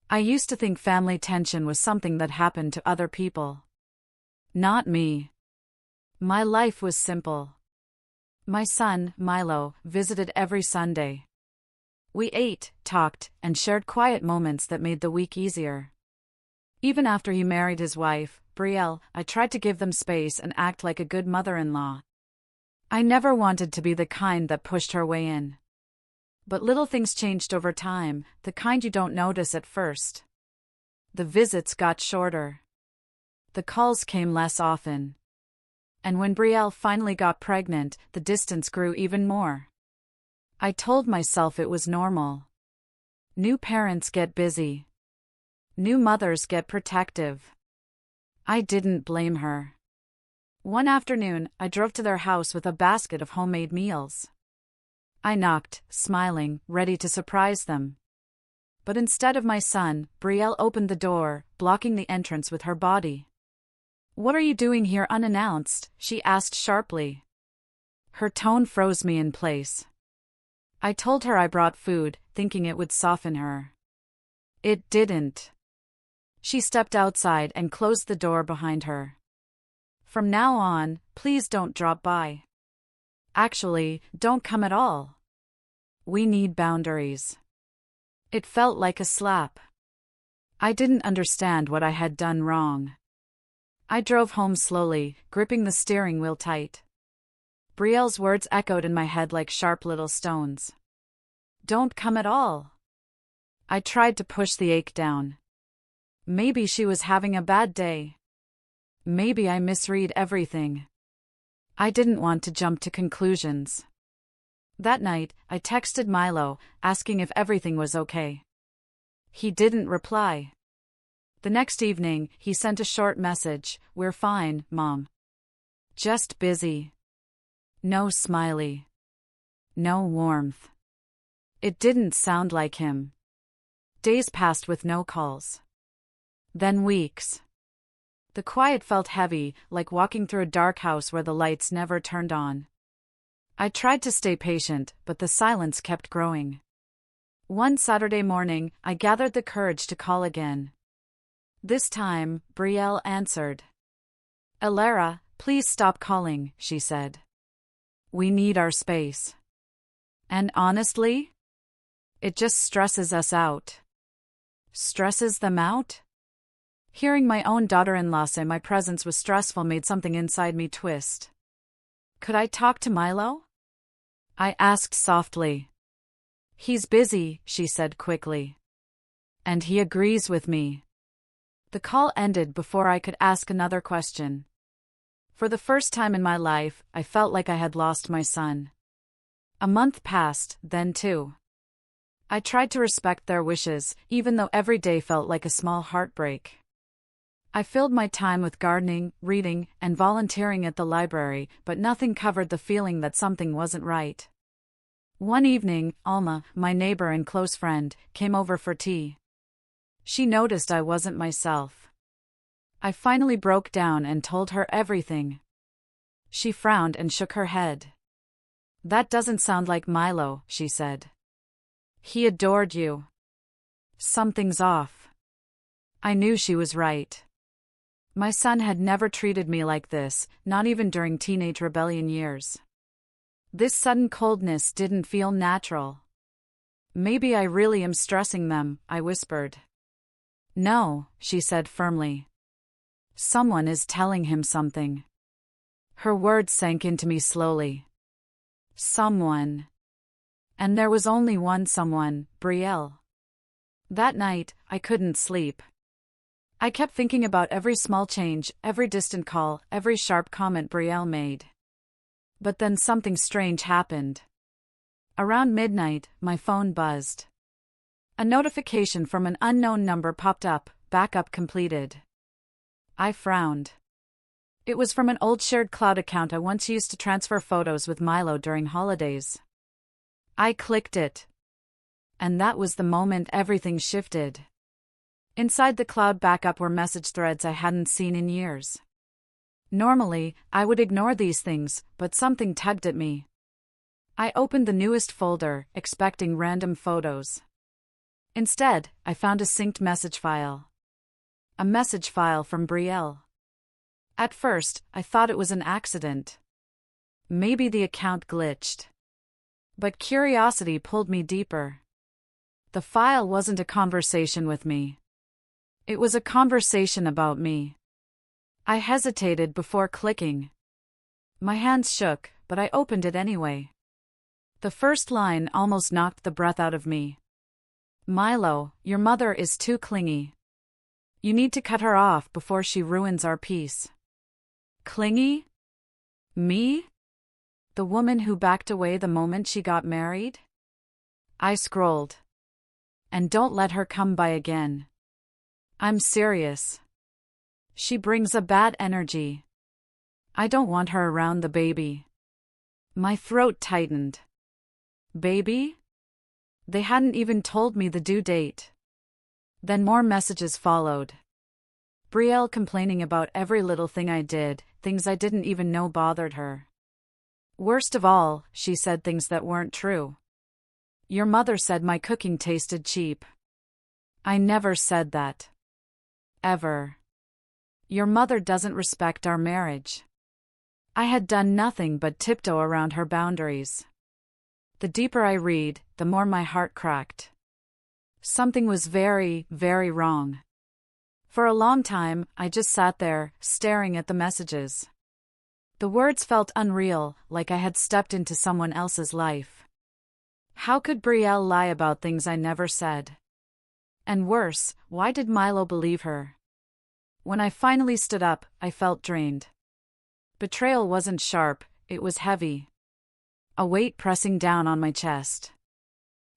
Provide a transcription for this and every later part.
I used to think family tension was something that happened to other people. Not me. My life was simple. My son, Milo, visited every Sunday. We ate, talked, and shared quiet moments that made the week easier. Even after he married his wife, Brielle, I tried to give them space and act like a good mother-in-law. I never wanted to be the kind that pushed her way in. But little things changed over time, the kind you don't notice at first. The visits got shorter. The calls came less often. And when Brielle finally got pregnant, the distance grew even more. I told myself it was normal. New parents get busy. New mothers get protective. I didn't blame her. One afternoon, I drove to their house with a basket of homemade meals. I knocked, smiling, ready to surprise them. But instead of my son, Brielle opened the door, blocking the entrance with her body. "What are you doing here unannounced?" she asked sharply. Her tone froze me in place. I told her I brought food, thinking it would soften her. It didn't. She stepped outside and closed the door behind her. "From now on, please don't drop by. Actually, don't come at all. We need boundaries." It felt like a slap. I didn't understand what I had done wrong. I drove home slowly, gripping the steering wheel tight. Brielle's words echoed in my head like sharp little stones. "Don't come at all." I tried to push the ache down. Maybe she was having a bad day. Maybe I misread everything. I didn't want to jump to conclusions. That night, I texted Milo, asking if everything was okay. He didn't reply. The next evening, he sent a short message, "We're fine, Mom. Just busy." No smiley. No warmth. It didn't sound like him. Days passed with no calls. Then weeks. The quiet felt heavy, like walking through a dark house where the lights never turned on. I tried to stay patient, but the silence kept growing. One Saturday morning, I gathered the courage to call again. This time, Brielle answered. "Elara, please stop calling," she said. "We need our space." And honestly, it just stresses us out. Stresses them out? Hearing my own daughter-in-law say my presence was stressful made something inside me twist. Could I talk to Milo? I asked softly. "He's busy," she said quickly. "And he agrees with me." The call ended before I could ask another question. For the first time in my life, I felt like I had lost my son. A month passed, then two. I tried to respect their wishes, even though every day felt like a small heartbreak. I filled my time with gardening, reading, and volunteering at the library, but nothing covered the feeling that something wasn't right. One evening, Alma, my neighbor and close friend, came over for tea. She noticed I wasn't myself. I finally broke down and told her everything. She frowned and shook her head. "That doesn't sound like Milo," she said. "He adored you. Something's off." I knew she was right. My son had never treated me like this, not even during teenage rebellion years. This sudden coldness didn't feel natural. "Maybe I really am stressing them," I whispered. "No," she said firmly. "Someone is telling him something." Her words sank into me slowly. Someone. And there was only one someone, Brielle. That night, I couldn't sleep. I kept thinking about every small change, every distant call, every sharp comment Brielle made. But then something strange happened. Around midnight, my phone buzzed. A notification from an unknown number popped up, backup completed. I frowned. It was from an old shared cloud account I once used to transfer photos with Milo during holidays. I clicked it. And that was the moment everything shifted. Inside the cloud backup were message threads I hadn't seen in years. Normally, I would ignore these things, but something tugged at me. I opened the newest folder, expecting random photos. Instead, I found a synced message file. A message file from Brielle. At first, I thought it was an accident. Maybe the account glitched. But curiosity pulled me deeper. The file wasn't a conversation with me. It was a conversation about me. I hesitated before clicking. My hands shook, but I opened it anyway. The first line almost knocked the breath out of me. Milo, your mother is too clingy. You need to cut her off before she ruins our peace. Clingy? Me? The woman who backed away the moment she got married? I scrolled. And don't let her come by again. I'm serious. She brings a bad energy. I don't want her around the baby. My throat tightened. Baby? They hadn't even told me the due date. Then more messages followed. Brielle complaining about every little thing I did, things I didn't even know bothered her. Worst of all, she said things that weren't true. Your mother said my cooking tasted cheap. I never said that. Ever. Your mother doesn't respect our marriage. I had done nothing but tiptoe around her boundaries. The deeper I read, the more my heart cracked. Something was very, very wrong. For a long time, I just sat there, staring at the messages. The words felt unreal, like I had stepped into someone else's life. How could Brielle lie about things I never said? And worse, why did Milo believe her? When I finally stood up, I felt drained. Betrayal wasn't sharp, it was heavy. A weight pressing down on my chest.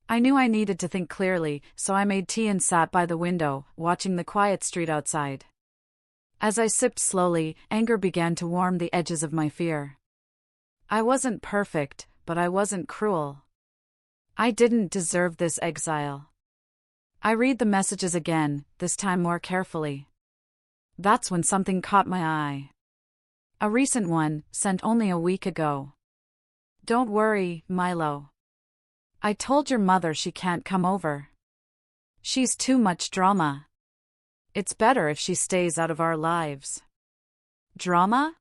I knew I needed to think clearly, so I made tea and sat by the window, watching the quiet street outside. As I sipped slowly, anger began to warm the edges of my fear. I wasn't perfect, but I wasn't cruel. I didn't deserve this exile. I read the messages again, this time more carefully. That's when something caught my eye. A recent one, sent only a week ago. Don't worry, Milo. I told your mother she can't come over. She's too much drama. It's better if she stays out of our lives. Drama?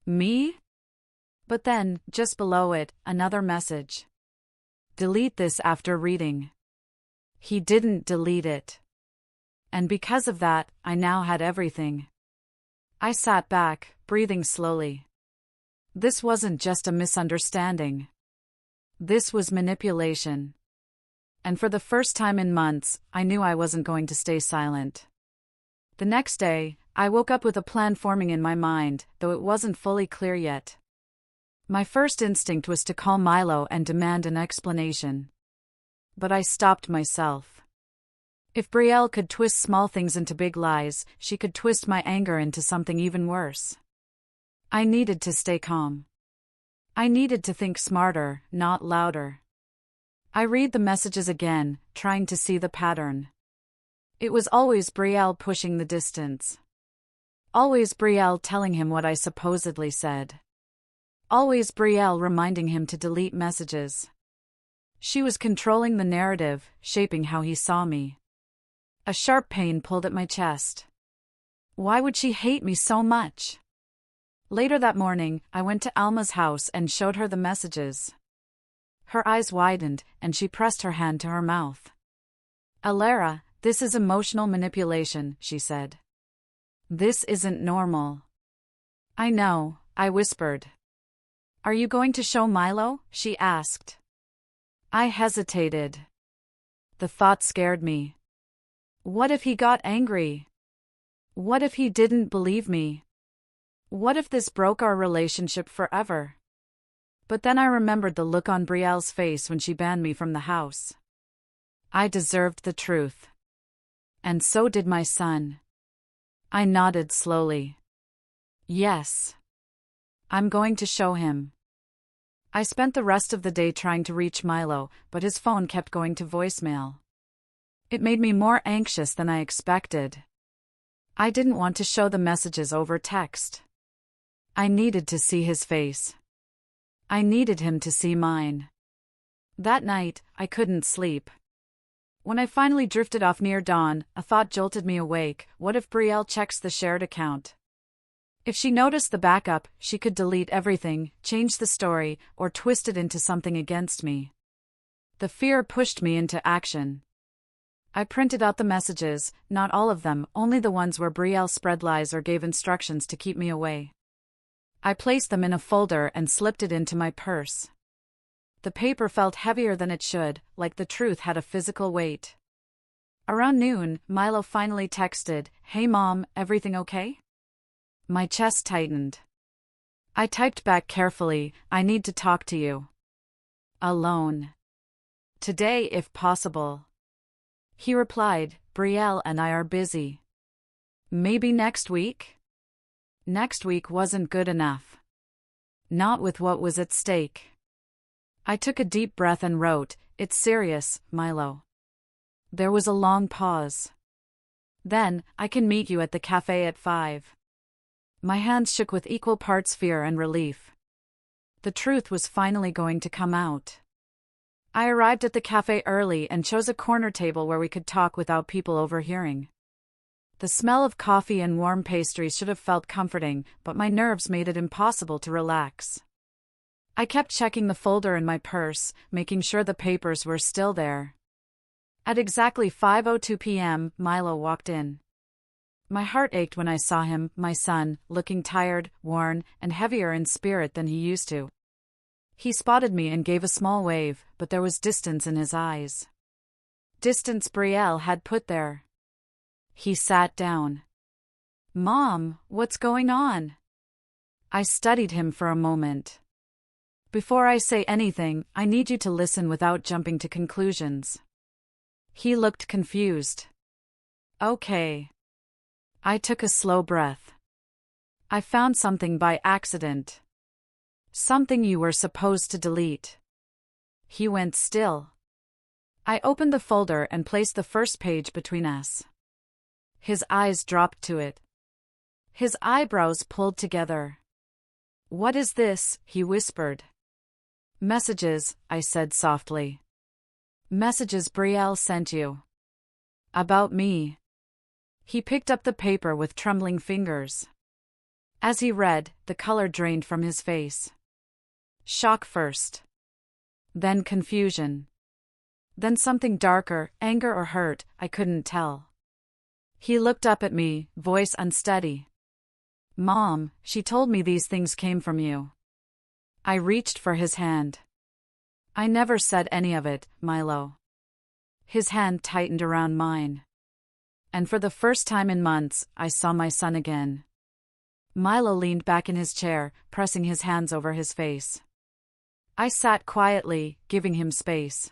Me? But then, just below it, another message. Delete this after reading. He didn't delete it. And because of that, I now had everything. I sat back, breathing slowly. This wasn't just a misunderstanding. This was manipulation. And for the first time in months, I knew I wasn't going to stay silent. The next day, I woke up with a plan forming in my mind, though it wasn't fully clear yet. My first instinct was to call Milo and demand an explanation. But I stopped myself. If Brielle could twist small things into big lies, she could twist my anger into something even worse. I needed to stay calm. I needed to think smarter, not louder. I read the messages again, trying to see the pattern. It was always Brielle pushing the distance. Always Brielle telling him what I supposedly said. Always Brielle reminding him to delete messages. She was controlling the narrative, shaping how he saw me. A sharp pain pulled at my chest. Why would she hate me so much? Later that morning, I went to Alma's house and showed her the messages. Her eyes widened, and she pressed her hand to her mouth. Elara, this is emotional manipulation, she said. This isn't normal. I know, I whispered. Are you going to show Milo? She asked. I hesitated. The thought scared me. What if he got angry? What if he didn't believe me? What if this broke our relationship forever? But then I remembered the look on Brielle's face when she banned me from the house. I deserved the truth. And so did my son. I nodded slowly. Yes. I'm going to show him. I spent the rest of the day trying to reach Milo, but his phone kept going to voicemail. It made me more anxious than I expected. I didn't want to show the messages over text. I needed to see his face. I needed him to see mine. That night, I couldn't sleep. When I finally drifted off near dawn, a thought jolted me awake. What if Brielle checks the shared account? If she noticed the backup, she could delete everything, change the story, or twist it into something against me. The fear pushed me into action. I printed out the messages, not all of them, only the ones where Brielle spread lies or gave instructions to keep me away. I placed them in a folder and slipped it into my purse. The paper felt heavier than it should, like the truth had a physical weight. Around noon, Milo finally texted, "Hey Mom, everything okay?" My chest tightened. I typed back carefully, "I need to talk to you. Alone. Today if possible." He replied, "Brielle and I are busy. Maybe next week?" Next week wasn't good enough. Not with what was at stake. I took a deep breath and wrote, "It's serious, Milo." There was a long pause. Then, "I can meet you at the cafe at 5. My hands shook with equal parts fear and relief. The truth was finally going to come out. I arrived at the cafe early and chose a corner table where we could talk without people overhearing. The smell of coffee and warm pastries should have felt comforting, but my nerves made it impossible to relax. I kept checking the folder in my purse, making sure the papers were still there. At exactly 5:02 p.m., Milo walked in. My heart ached when I saw him, my son, looking tired, worn, and heavier in spirit than he used to. He spotted me and gave a small wave, but there was distance in his eyes. Distance Brielle had put there. He sat down. "Mom, what's going on?" I studied him for a moment. "Before I say anything, I need you to listen without jumping to conclusions." He looked confused. "Okay." I took a slow breath. "I found something by accident. Something you were supposed to delete." He went still. I opened the folder and placed the first page between us. His eyes dropped to it. His eyebrows pulled together. "What is this?" he whispered. "Messages," I said softly. "Messages Brielle sent you. About me." He picked up the paper with trembling fingers. As he read, the color drained from his face. Shock first. Then confusion. Then something darker, anger or hurt, I couldn't tell. He looked up at me, voice unsteady. "Mom, she told me these things came from you." I reached for his hand. "I never said any of it, Milo." His hand tightened around mine. And for the first time in months, I saw my son again. Milo leaned back in his chair, pressing his hands over his face. I sat quietly, giving him space.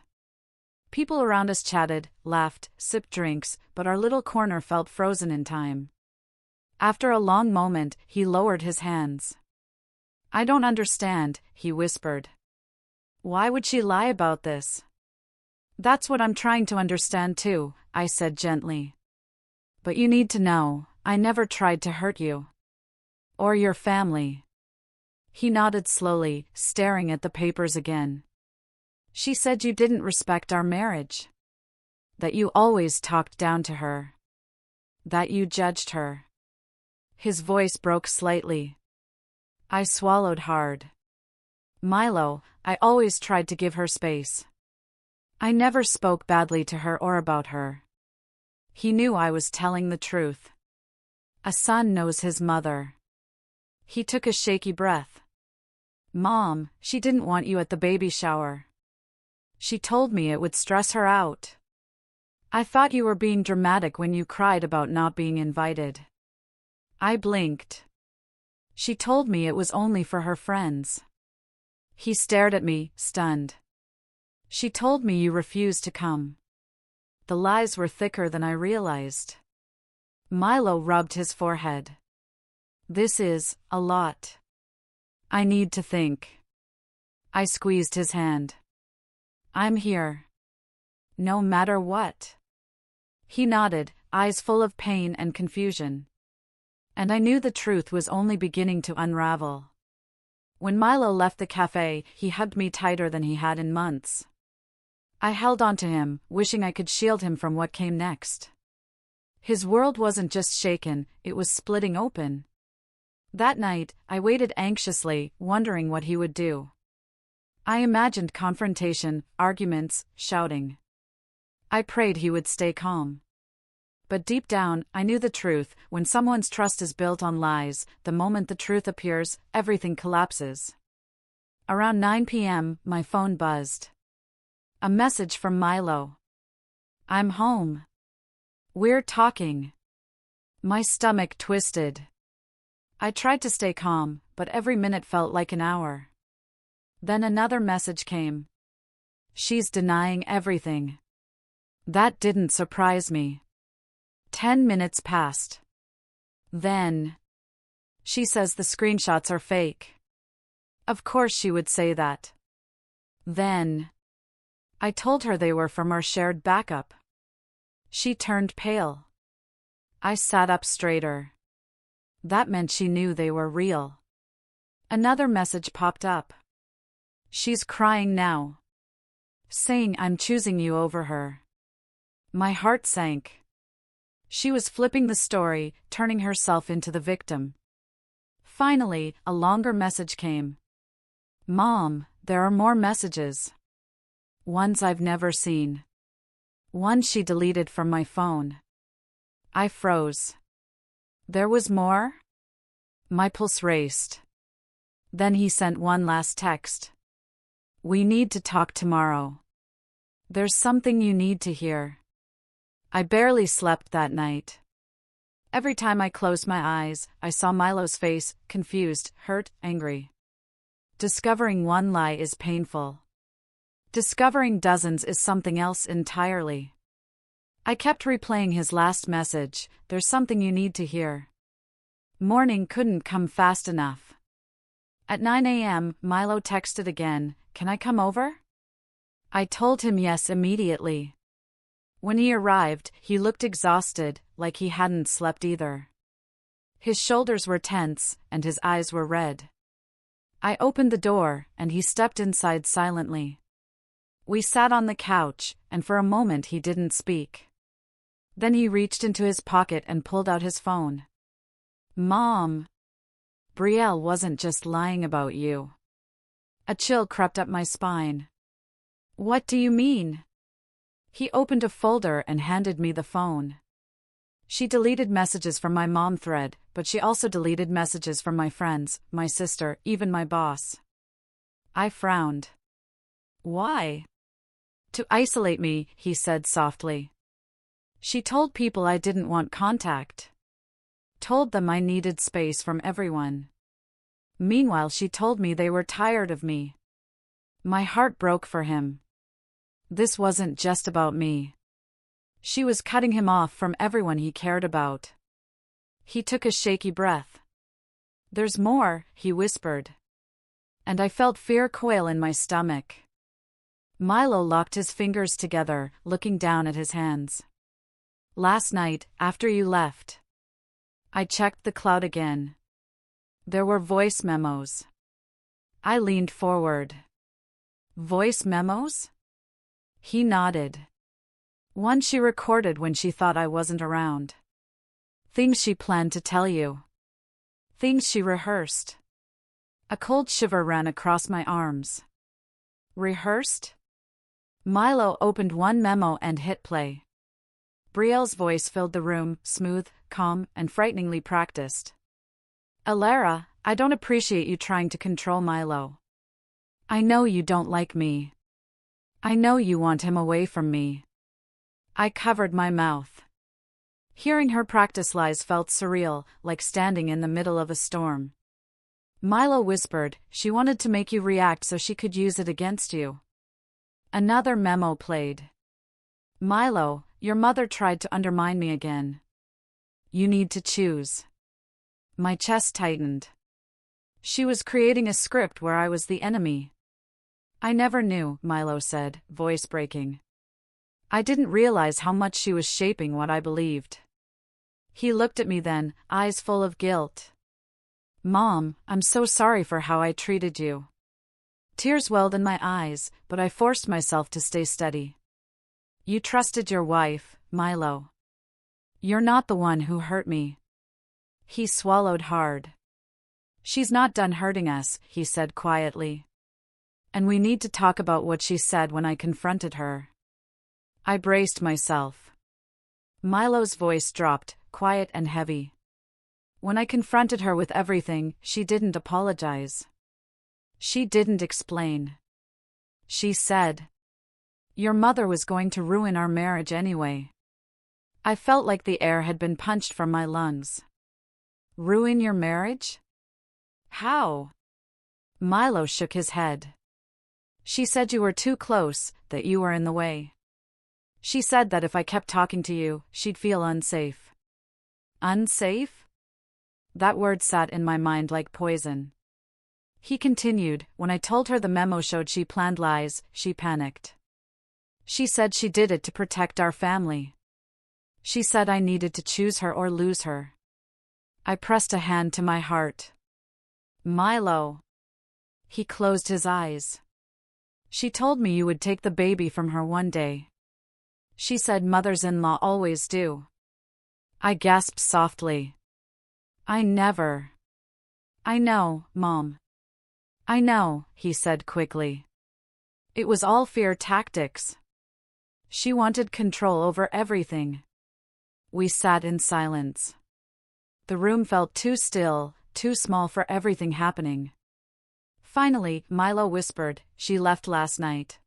People around us chatted, laughed, sipped drinks, but our little corner felt frozen in time. After a long moment, he lowered his hands. "I don't understand," he whispered. "Why would she lie about this?" "That's what I'm trying to understand too," I said gently. "But you need to know, I never tried to hurt you. Or your family." He nodded slowly, staring at the papers again. "She said you didn't respect our marriage. That you always talked down to her. That you judged her." His voice broke slightly. I swallowed hard. "Milo, I always tried to give her space. I never spoke badly to her or about her." He knew I was telling the truth. A son knows his mother. He took a shaky breath. "Mom, she didn't want you at the baby shower. She told me it would stress her out. I thought you were being dramatic when you cried about not being invited." I blinked. "She told me it was only for her friends." He stared at me, stunned. "She told me you refused to come." The lies were thicker than I realized. Milo rubbed his forehead. "This is a lot. I need to think." I squeezed his hand. "I'm here. No matter what." He nodded, eyes full of pain and confusion. And I knew the truth was only beginning to unravel. When Milo left the cafe, he hugged me tighter than he had in months. I held on to him, wishing I could shield him from what came next. His world wasn't just shaken, it was splitting open. That night, I waited anxiously, wondering what he would do. I imagined confrontation, arguments, shouting. I prayed he would stay calm. But deep down, I knew the truth. When someone's trust is built on lies, the moment the truth appears, everything collapses. Around 9 p.m., my phone buzzed. A message from Milo. "I'm home. We're talking." My stomach twisted. I tried to stay calm, but every minute felt like an hour. Then another message came. "She's denying everything." That didn't surprise me. 10 minutes passed. Then, "She says the screenshots are fake." Of course she would say that. Then, I told her they were from our shared backup. She turned pale. I sat up straighter. That meant she knew they were real. Another message popped up. "She's crying now. Saying I'm choosing you over her." My heart sank. She was flipping the story, turning herself into the victim. Finally, a longer message came. "Mom, there are more messages. Ones I've never seen. One she deleted from my phone." I froze. There was more? My pulse raced. Then he sent one last text. "We need to talk tomorrow. There's something you need to hear." I barely slept that night. Every time I closed my eyes, I saw Milo's face, confused, hurt, angry. Discovering one lie is painful. Discovering dozens is something else entirely. I kept replaying his last message, "There's something you need to hear." Morning couldn't come fast enough. At 9 a.m., Milo texted again, "Can I come over?" I told him yes immediately. When he arrived, he looked exhausted, like he hadn't slept either. His shoulders were tense, and his eyes were red. I opened the door, and he stepped inside silently. We sat on the couch, and for a moment he didn't speak. Then he reached into his pocket and pulled out his phone. "Mom, Brielle wasn't just lying about you." A chill crept up my spine. "What do you mean?" He opened a folder and handed me the phone. She deleted messages from my mom thread, but she also deleted messages from my friends, my sister, even my boss. I frowned. "Why?" "To isolate me," he said softly. She told people I didn't want contact. Told them I needed space from everyone. Meanwhile, she told me they were tired of me. My heart broke for him. This wasn't just about me. She was cutting him off from everyone he cared about. He took a shaky breath. "There's more," he whispered. And I felt fear coil in my stomach. Milo locked his fingers together, looking down at his hands. "Last night, after you left." I checked the cloud again. There were voice memos. I leaned forward. "Voice memos?" He nodded. One she recorded when she thought I wasn't around. Things she planned to tell you. Things she rehearsed. A cold shiver ran across my arms. Rehearsed? Milo opened one memo and hit play. Brielle's voice filled the room, smooth, calm, and frighteningly practiced. "Elara, I don't appreciate you trying to control Milo. I know you don't like me. I know you want him away from me." I covered my mouth. Hearing her practice lies felt surreal, like standing in the middle of a storm. Milo whispered, "She wanted to make you react so she could use it against you." Another memo played. "Milo, your mother tried to undermine me again. You need to choose." My chest tightened. She was creating a script where I was the enemy. "I never knew," Milo said, voice breaking. "I didn't realize how much she was shaping what I believed." He looked at me then, eyes full of guilt. "Mom, I'm so sorry for how I treated you." Tears welled in my eyes, but I forced myself to stay steady. You trusted your wife, Milo. You're not the one who hurt me. He swallowed hard. She's not done hurting us, he said quietly. And we need to talk about what she said when I confronted her. I braced myself. Milo's voice dropped, quiet and heavy. When I confronted her with everything, she didn't apologize. She didn't explain. She said, "Your mother was going to ruin our marriage anyway." I felt like the air had been punched from my lungs. Ruin your marriage? How? Milo shook his head. She said you were too close, that you were in the way. She said that if I kept talking to you, she'd feel unsafe. Unsafe? That word sat in my mind like poison. He continued, when I told her the memo showed she planned lies, she panicked. She said she did it to protect our family. She said I needed to choose her or lose her. I pressed a hand to my heart. Milo. He closed his eyes. She told me you would take the baby from her one day. She said mothers-in-law always do. I gasped softly. I never. I know, Mom. I know, he said quickly. It was all fear tactics. She wanted control over everything. We sat in silence. The room felt too still, too small for everything happening. Finally, Milo whispered, "She left last night.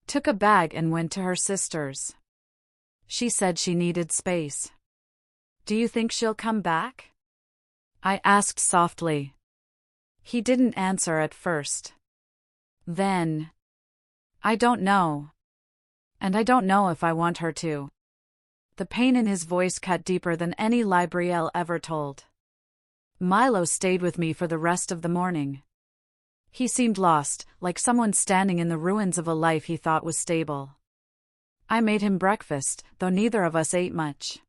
Took a bag and went to her sister's. She said she needed space. Do you think she'll come back?" I asked softly. He didn't answer at first. Then, "I don't know. And I don't know if I want her to." The pain in his voice cut deeper than any lie Brielle ever told. Milo stayed with me for the rest of the morning. He seemed lost, like someone standing in the ruins of a life he thought was stable. I made him breakfast, though neither of us ate much.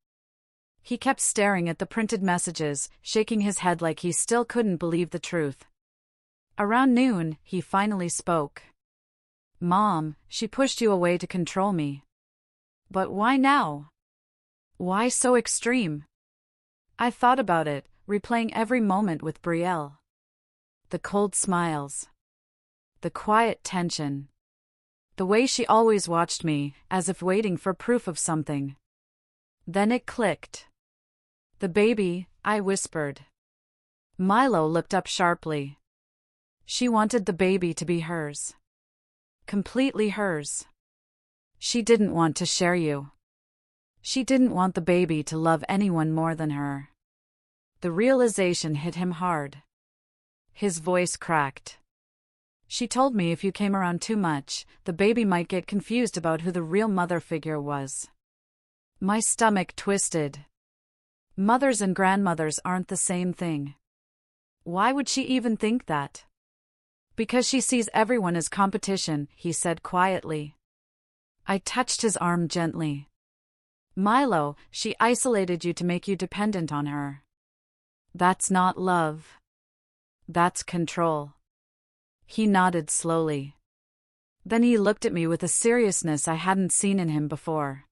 He kept staring at the printed messages, shaking his head like he still couldn't believe the truth. Around noon, he finally spoke. "Mom, she pushed you away to control me. But why now? Why so extreme?" I thought about it, replaying every moment with Brielle. The cold smiles. The quiet tension. The way she always watched me, as if waiting for proof of something. Then it clicked. "The baby," I whispered. Milo looked up sharply. She wanted the baby to be hers. Completely hers. She didn't want to share you. She didn't want the baby to love anyone more than her. The realization hit him hard. His voice cracked. "She told me if you came around too much, the baby might get confused about who the real mother figure was." My stomach twisted. Mothers and grandmothers aren't the same thing. Why would she even think that? "Because she sees everyone as competition," he said quietly. I touched his arm gently. "Milo, she isolated you to make you dependent on her. That's not love. That's control." He nodded slowly. Then he looked at me with a seriousness I hadn't seen in him before.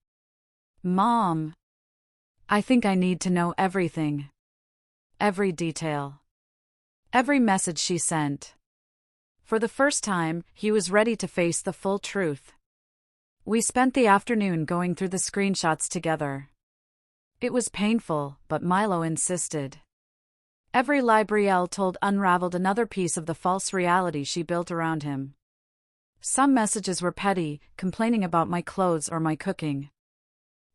"Mom, I think I need to know everything. Every detail. Every message she sent." For the first time, he was ready to face the full truth. We spent the afternoon going through the screenshots together. It was painful, but Milo insisted. Every lie Brielle told unraveled another piece of the false reality she built around him. Some messages were petty, complaining about my clothes or my cooking.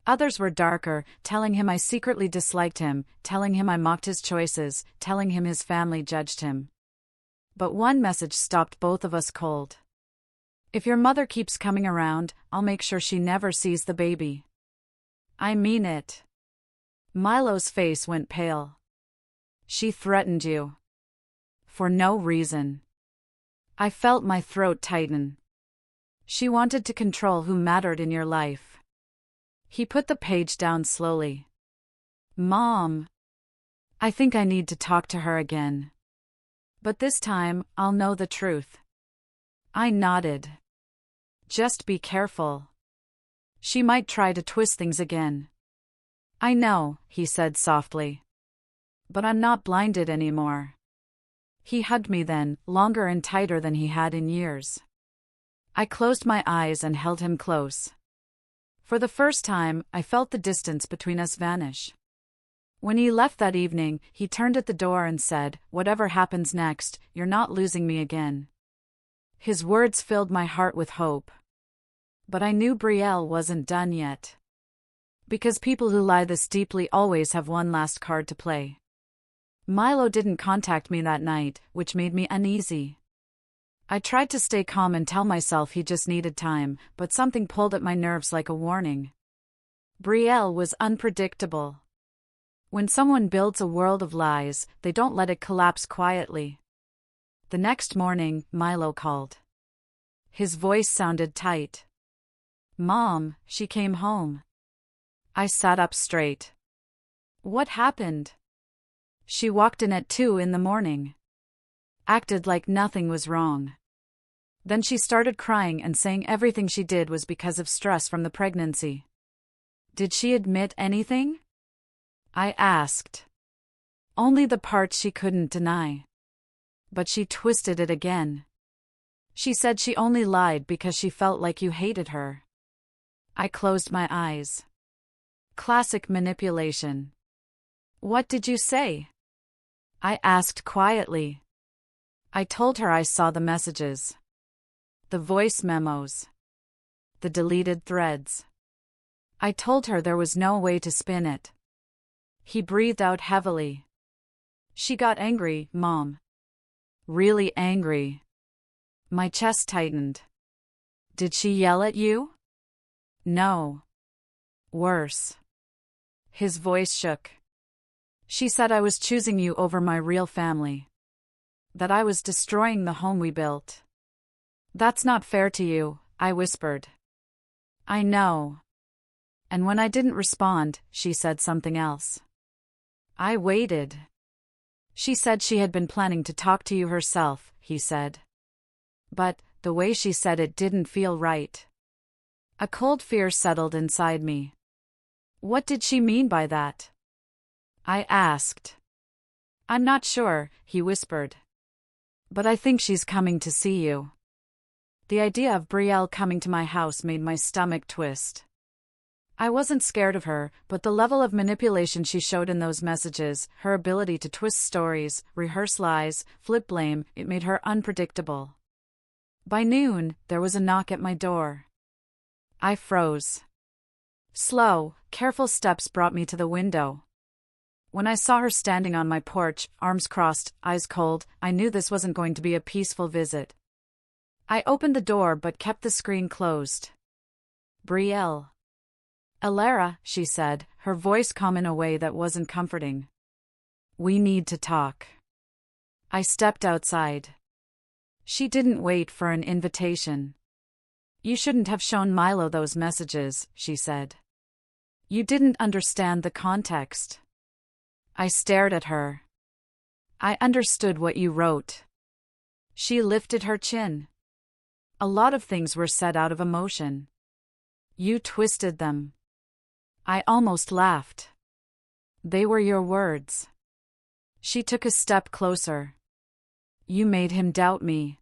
Others were darker, telling him I secretly disliked him, telling him I mocked his choices, telling him his family judged him. But one message stopped both of us cold. "If your mother keeps coming around, I'll make sure she never sees the baby." "I mean it." Milo's face went pale. "She threatened you. For no reason." I felt my throat tighten. "She wanted to control who mattered in your life." He put the page down slowly. "Mom, I think I need to talk to her again. But this time, I'll know the truth." I nodded. Just be careful. She might try to twist things again. I know, he said softly. But I'm not blinded anymore. He hugged me then, longer and tighter than he had in years. I closed my eyes and held him close. For the first time, I felt the distance between us vanish. When he left that evening, he turned at the door and said, "Whatever happens next, you're not losing me again." His words filled my heart with hope. But I knew Brielle wasn't done yet. Because people who lie this deeply always have one last card to play. Milo didn't contact me that night, which made me uneasy. I tried to stay calm and tell myself he just needed time, but something pulled at my nerves like a warning. Brielle was unpredictable. When someone builds a world of lies, they don't let it collapse quietly. The next morning, Milo called. His voice sounded tight. "Mom, she came home." I sat up straight. "What happened?" "She walked in at 2 in the morning. Acted like nothing was wrong. Then she started crying and saying everything she did was because of stress from the pregnancy." "Did she admit anything?" I asked. "Only the parts she couldn't deny. But she twisted it again. She said she only lied because she felt like you hated her." I closed my eyes. Classic manipulation. "What did you say?" I asked quietly. I told her I saw the messages. The voice memos. The deleted threads. I told her there was no way to spin it. He breathed out heavily. "She got angry, Mom. Really angry." My chest tightened. "Did she yell at you?" "No. Worse." His voice shook. "She said I was choosing you over my real family. That I was destroying the home we built." "That's not fair to you," I whispered. "I know." And when I didn't respond, she said something else. I waited. "She said she had been planning to talk to you herself," he said. But the way she said it didn't feel right. A cold fear settled inside me. "What did she mean by that?" I asked. "I'm not sure," he whispered. "But I think she's coming to see you." The idea of Brielle coming to my house made my stomach twist. I wasn't scared of her, but the level of manipulation she showed in those messages, her ability to twist stories, rehearse lies, flip blame, it made her unpredictable. By noon, there was a knock at my door. I froze. Slow, careful steps brought me to the window. When I saw her standing on my porch, arms crossed, eyes cold, I knew this wasn't going to be a peaceful visit. I opened the door but kept the screen closed. "Brielle." "Elara," she said, her voice calm in a way that wasn't comforting. "We need to talk." I stepped outside. She didn't wait for an invitation. "You shouldn't have shown Milo those messages," she said. "You didn't understand the context." I stared at her. "I understood what you wrote." She lifted her chin. "A lot of things were said out of emotion. You twisted them." I almost laughed. "They were your words." She took a step closer. "You made him doubt me.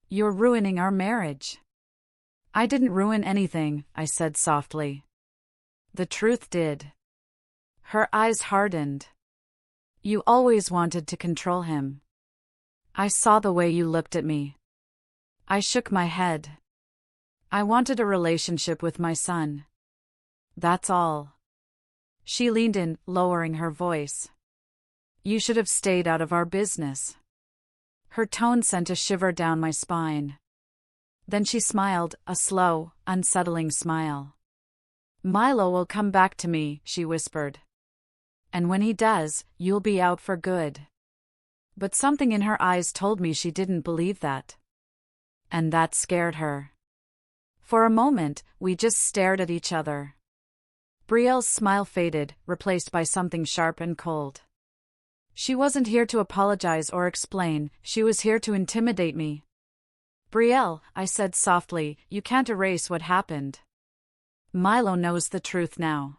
You're ruining our marriage." "I didn't ruin anything," I said softly. "The truth did." Her eyes hardened. "You always wanted to control him." I saw the way you looked at me. I shook my head. "I wanted a relationship with my son. That's all." She leaned in, lowering her voice. "You should have stayed out of our business." Her tone sent a shiver down my spine. Then she smiled, a slow, unsettling smile. "Milo will come back to me," she whispered. "And when he does, you'll be out for good." But something in her eyes told me she didn't believe that. And that scared her. For a moment, we just stared at each other. Brielle's smile faded, replaced by something sharp and cold. She wasn't here to apologize or explain, she was here to intimidate me. Brielle, I said softly, you can't erase what happened. Milo knows the truth now.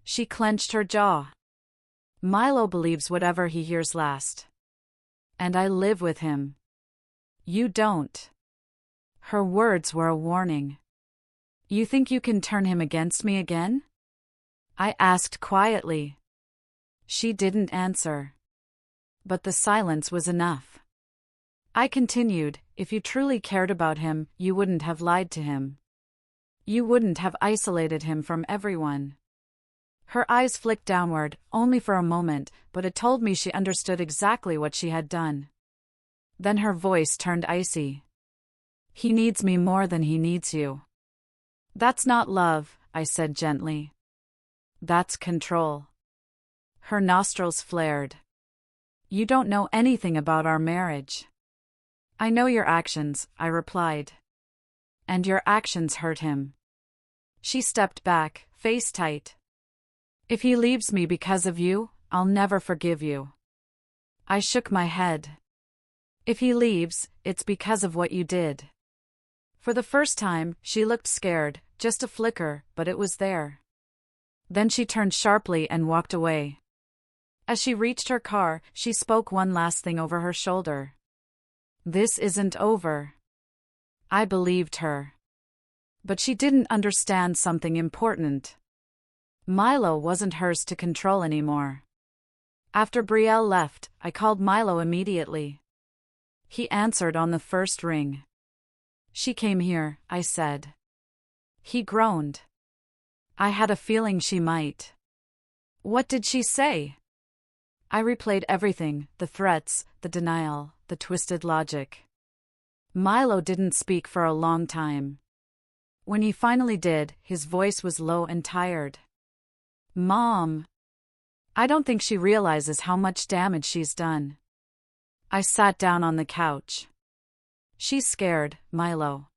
She clenched her jaw. Milo believes whatever he hears last. And I live with him. You don't. Her words were a warning. You think you can turn him against me again? I asked quietly. She didn't answer. But the silence was enough. I continued, if you truly cared about him, you wouldn't have lied to him. You wouldn't have isolated him from everyone. Her eyes flicked downward, only for a moment, but it told me she understood exactly what she had done. Then her voice turned icy. He needs me more than he needs you. That's not love, I said gently. That's control. Her nostrils flared. You don't know anything about our marriage. I know your actions, I replied. And your actions hurt him. She stepped back, face tight. If he leaves me because of you, I'll never forgive you. I shook my head. If he leaves, it's because of what you did. For the first time, she looked scared, just a flicker, but it was there. Then she turned sharply and walked away. As she reached her car, she spoke one last thing over her shoulder. This isn't over. I believed her. But she didn't understand something important. Milo wasn't hers to control anymore. After Brielle left, I called Milo immediately. He answered on the first ring. She came here, I said. He groaned. I had a feeling she might. What did she say? I replayed everything, the threats, the denial, the twisted logic. Milo didn't speak for a long time. When he finally did, his voice was low and tired. Mom. I don't think she realizes how much damage she's done. I sat down on the couch. She's scared, Milo.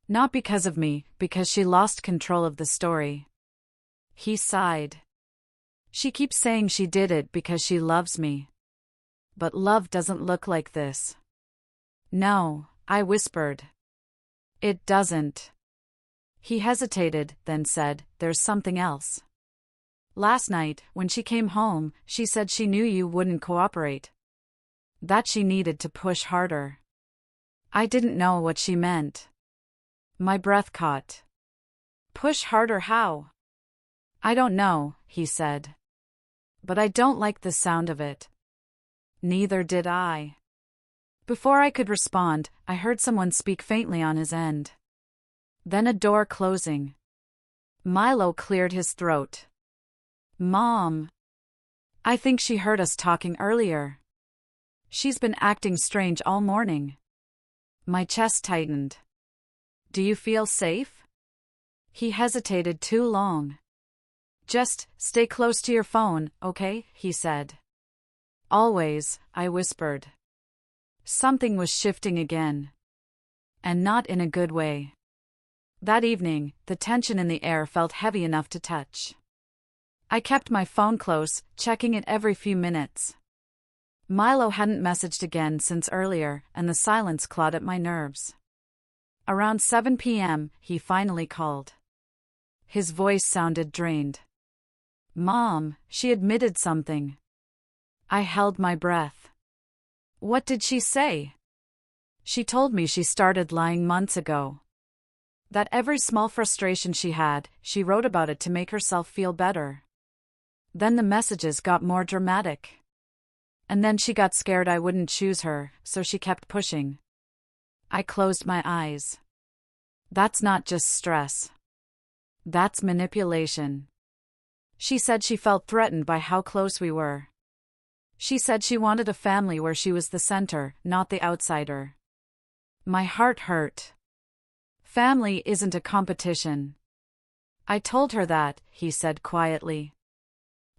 Not because of me, because she lost control of the story. He sighed. She keeps saying she did it because she loves me. But love doesn't look like this. No, I whispered. It doesn't. He hesitated, then said, there's something else. Last night, when she came home, she said she knew you wouldn't cooperate. That she needed to push harder. I didn't know what she meant. My breath caught. Push harder how? I don't know, he said. But I don't like the sound of it. Neither did I. Before I could respond, I heard someone speak faintly on his end. Then a door closing. Milo cleared his throat. Mom. I think she heard us talking earlier. She's been acting strange all morning. My chest tightened. Do you feel safe? He hesitated too long. Just stay close to your phone, okay? He said. Always, I whispered. Something was shifting again. And not in a good way. That evening, the tension in the air felt heavy enough to touch. I kept my phone close, checking it every few minutes. Milo hadn't messaged again since earlier, and the silence clawed at my nerves. Around 7 p.m., he finally called. His voice sounded drained. Mom, she admitted something. I held my breath. What did she say? She told me she started lying months ago. That every small frustration she had, she wrote about it to make herself feel better. Then the messages got more dramatic. And then she got scared I wouldn't choose her, so she kept pushing. I closed my eyes. That's not just stress. That's manipulation. She said she felt threatened by how close we were. She said she wanted a family where she was the center, not the outsider. My heart hurt. Family isn't a competition. I told her that, he said quietly.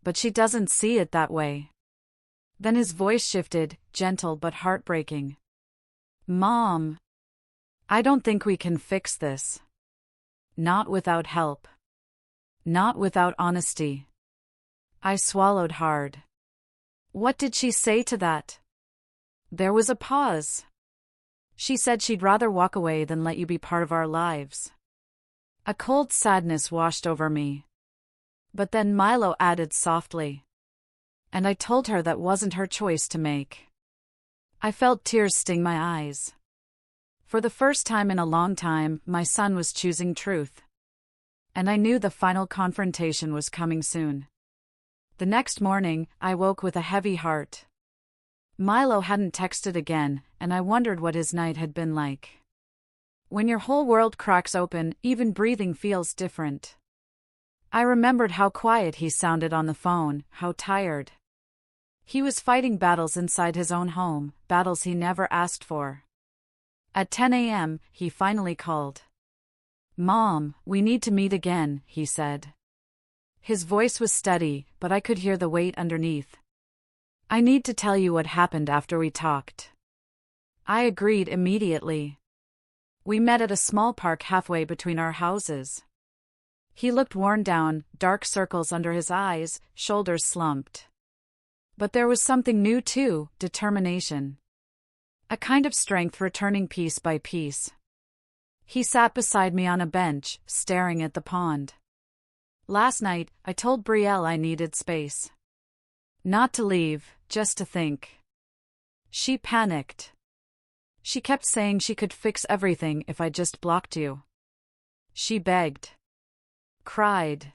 But she doesn't see it that way. Then his voice shifted, gentle but heartbreaking. Mom. I don't think we can fix this. Not without help. Not without honesty. I swallowed hard. What did she say to that? There was a pause. She said she'd rather walk away than let you be part of our lives. A cold sadness washed over me. But then Milo added softly. And I told her that wasn't her choice to make. I felt tears sting my eyes. For the first time in a long time, my son was choosing truth. And I knew the final confrontation was coming soon. The next morning, I woke with a heavy heart. Milo hadn't texted again, and I wondered what his night had been like. When your whole world cracks open, even breathing feels different. I remembered how quiet he sounded on the phone, how tired. He was fighting battles inside his own home, battles he never asked for. At 10 a.m., he finally called. "Mom, we need to meet again," he said. His voice was steady, but I could hear the weight underneath. "I need to tell you what happened after we talked." I agreed immediately. We met at a small park halfway between our houses. He looked worn down, dark circles under his eyes, shoulders slumped. But there was something new too, determination. A kind of strength returning piece by piece. He sat beside me on a bench, staring at the pond. "Last night, I told Brielle I needed space. Not to leave, just to think." She panicked. She kept saying she could fix everything if I just blocked you. She begged. Cried.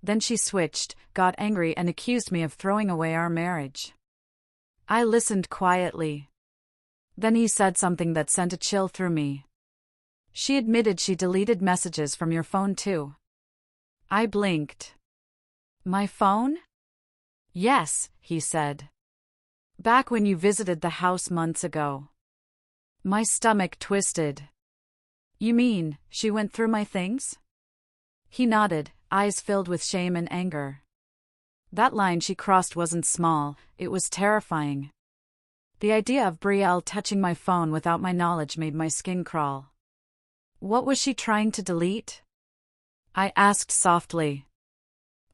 Then she switched, got angry and accused me of throwing away our marriage. I listened quietly. Then he said something that sent a chill through me. "She admitted she deleted messages from your phone too." I blinked. "My phone?" "Yes," he said. "Back when you visited the house months ago." My stomach twisted. "You mean, she went through my things?" He nodded, eyes filled with shame and anger. That line she crossed wasn't small, it was terrifying. The idea of Brielle touching my phone without my knowledge made my skin crawl. What was she trying to delete? I asked softly.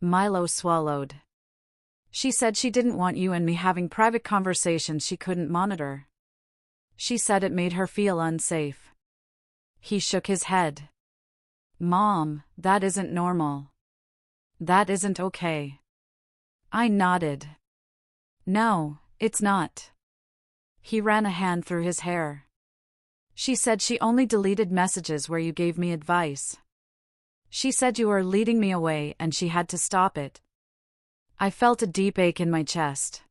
Milo swallowed. "She said she didn't want you and me having private conversations she couldn't monitor. She said it made her feel unsafe." He shook his head. "Mom, that isn't normal. That isn't okay." I nodded. "No, it's not." He ran a hand through his hair. "She said she only deleted messages where you gave me advice. She said you were leading me away and she had to stop it." I felt a deep ache in my chest.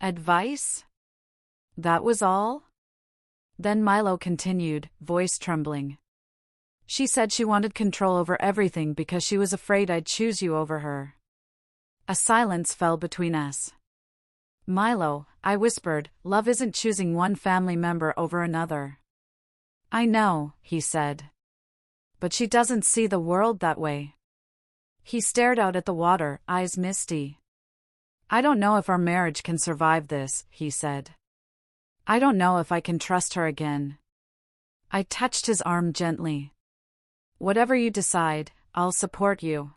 Advice? That was all? Then Milo continued, voice trembling. "She said she wanted control over everything because she was afraid I'd choose you over her." A silence fell between us. "Milo," I whispered, "love isn't choosing one family member over another." "I know," he said. "But she doesn't see the world that way." He stared out at the water, eyes misty. "I don't know if our marriage can survive this," he said. "I don't know if I can trust her again." I touched his arm gently. "Whatever you decide, I'll support you.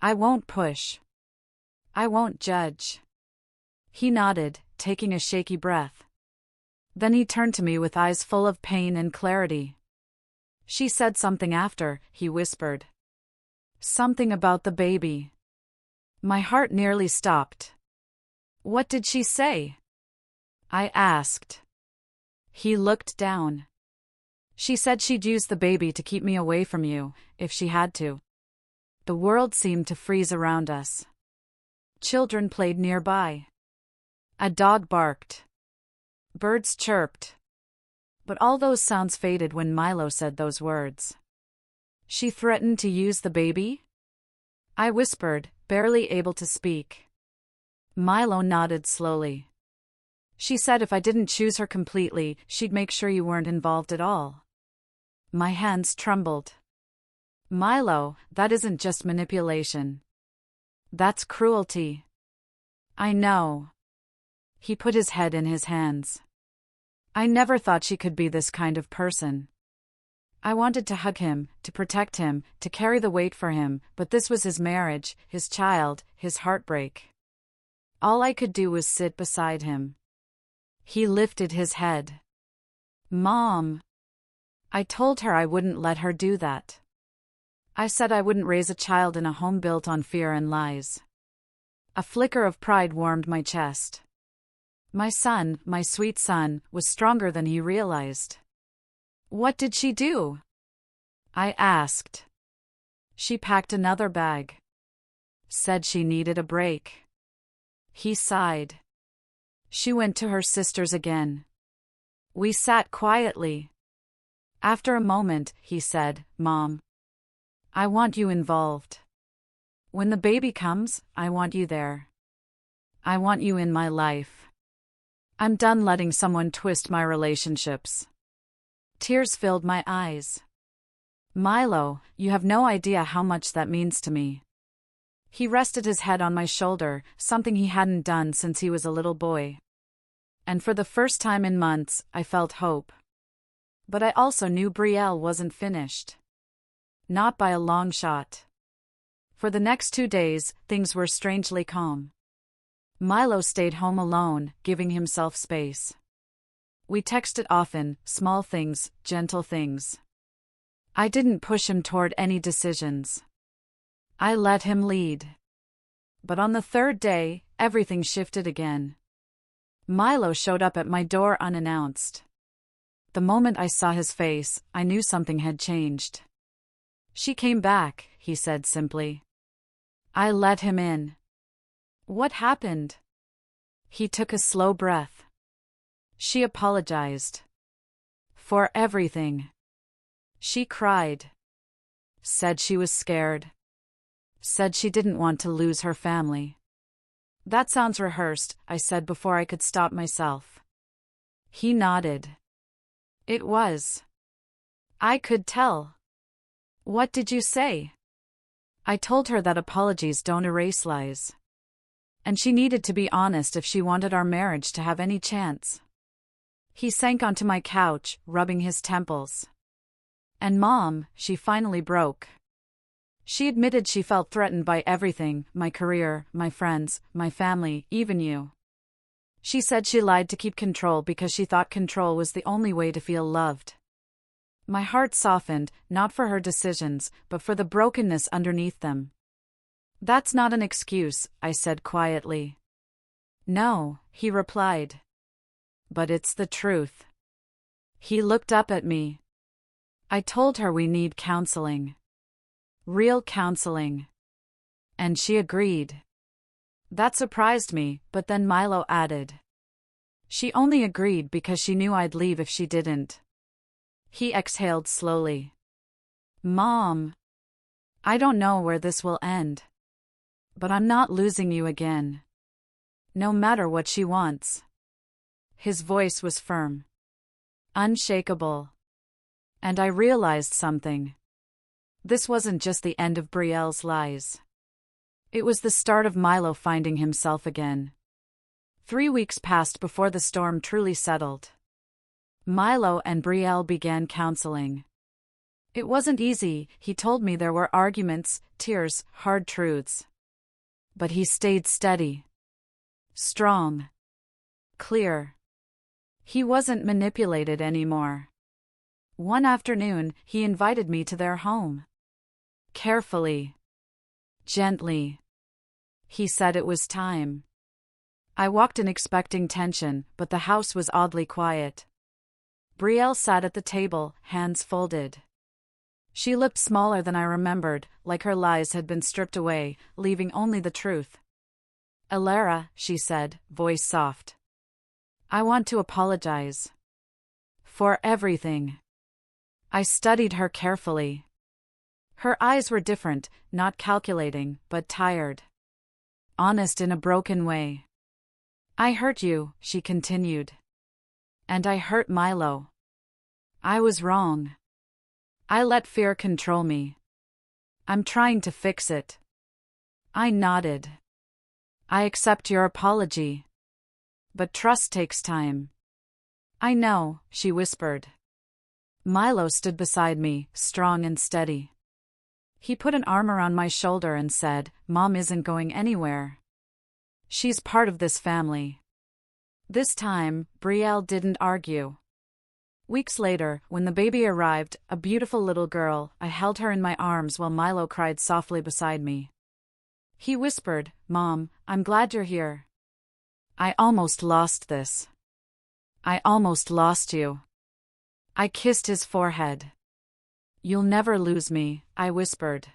I won't push. I won't judge." He nodded, taking a shaky breath. Then he turned to me with eyes full of pain and clarity. "She said something after," he whispered. "Something about the baby." My heart nearly stopped. "What did she say?" I asked. He looked down. "She said she'd use the baby to keep me away from you, if she had to." The world seemed to freeze around us. Children played nearby. A dog barked. Birds chirped. But all those sounds faded when Milo said those words. "She threatened to use the baby?" I whispered, barely able to speak. Milo nodded slowly. "She said if I didn't choose her completely, she'd make sure you weren't involved at all." My hands trembled. "Milo, that isn't just manipulation. That's cruelty." "I know." He put his head in his hands. "I never thought she could be this kind of person." I wanted to hug him, to protect him, to carry the weight for him, but this was his marriage, his child, his heartbreak. All I could do was sit beside him. He lifted his head. Mom. I told her I wouldn't let her do that. I said I wouldn't raise a child in a home built on fear and lies. A flicker of pride warmed my chest. My son, my sweet son, was stronger than he realized. What did she do? I asked. She packed another bag. Said she needed a break. He sighed. She went to her sisters again. We sat quietly. After a moment, he said, Mom, I want you involved. When the baby comes, I want you there. I want you in my life. I'm done letting someone twist my relationships. Tears filled my eyes. Milo, you have no idea how much that means to me. He rested his head on my shoulder, something he hadn't done since he was a little boy. And for the first time in months, I felt hope. But I also knew Brielle wasn't finished. Not by a long shot. For the next 2 days, things were strangely calm. Milo stayed home alone, giving himself space. We texted often, small things, gentle things. I didn't push him toward any decisions. I let him lead. But on the 3rd day, everything shifted again. Milo showed up at my door unannounced. The moment I saw his face, I knew something had changed. She came back, he said simply. I let him in. What happened? He took a slow breath. She apologized. For everything. She cried. Said she was scared. Said she didn't want to lose her family. That sounds rehearsed, I said before I could stop myself. He nodded. It was. I could tell. What did you say? I told her that apologies don't erase lies. And she needed to be honest if she wanted our marriage to have any chance. He sank onto my couch, rubbing his temples. And Mom, she finally broke. She admitted she felt threatened by everything, my career, my friends, my family, even you. She said she lied to keep control because she thought control was the only way to feel loved. My heart softened, not for her decisions, but for the brokenness underneath them. That's not an excuse, I said quietly. No, he replied. But it's the truth. He looked up at me. I told her we need counseling. Real counseling. And she agreed. That surprised me, but then Milo added. She only agreed because she knew I'd leave if she didn't. He exhaled slowly. Mom. I don't know where this will end. But I'm not losing you again. No matter what she wants. His voice was firm. Unshakable. And I realized something. This wasn't just the end of Brielle's lies. It was the start of Milo finding himself again. 3 weeks passed before the storm truly settled. Milo and Brielle began counseling. It wasn't easy, he told me there were arguments, tears, hard truths. But he stayed steady. Strong. Clear. He wasn't manipulated anymore. One afternoon, he invited me to their home. Carefully. Gently. He said it was time. I walked in expecting tension, but the house was oddly quiet. Brielle sat at the table, hands folded. She looked smaller than I remembered, like her lies had been stripped away, leaving only the truth. Elara, she said, voice soft. I want to apologize. For everything. I studied her carefully. Her eyes were different, not calculating, but tired. Honest in a broken way. I hurt you, she continued. And I hurt Milo. I was wrong. I let fear control me. I'm trying to fix it. I nodded. I accept your apology. But trust takes time. I know, she whispered. Milo stood beside me, strong and steady. He put an arm around my shoulder and said, Mom isn't going anywhere. She's part of this family. This time, Brielle didn't argue. Weeks later, when the baby arrived, a beautiful little girl, I held her in my arms while Milo cried softly beside me. He whispered, "Mom, I'm glad you're here. I almost lost this. I almost lost you." I kissed his forehead. "You'll never lose me," I whispered.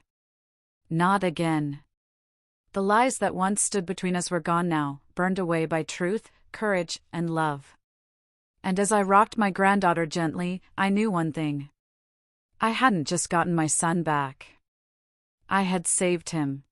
"Not again." The lies that once stood between us were gone now, burned away by truth, courage, and love. And as I rocked my granddaughter gently, I knew one thing. I hadn't just gotten my son back. I had saved him.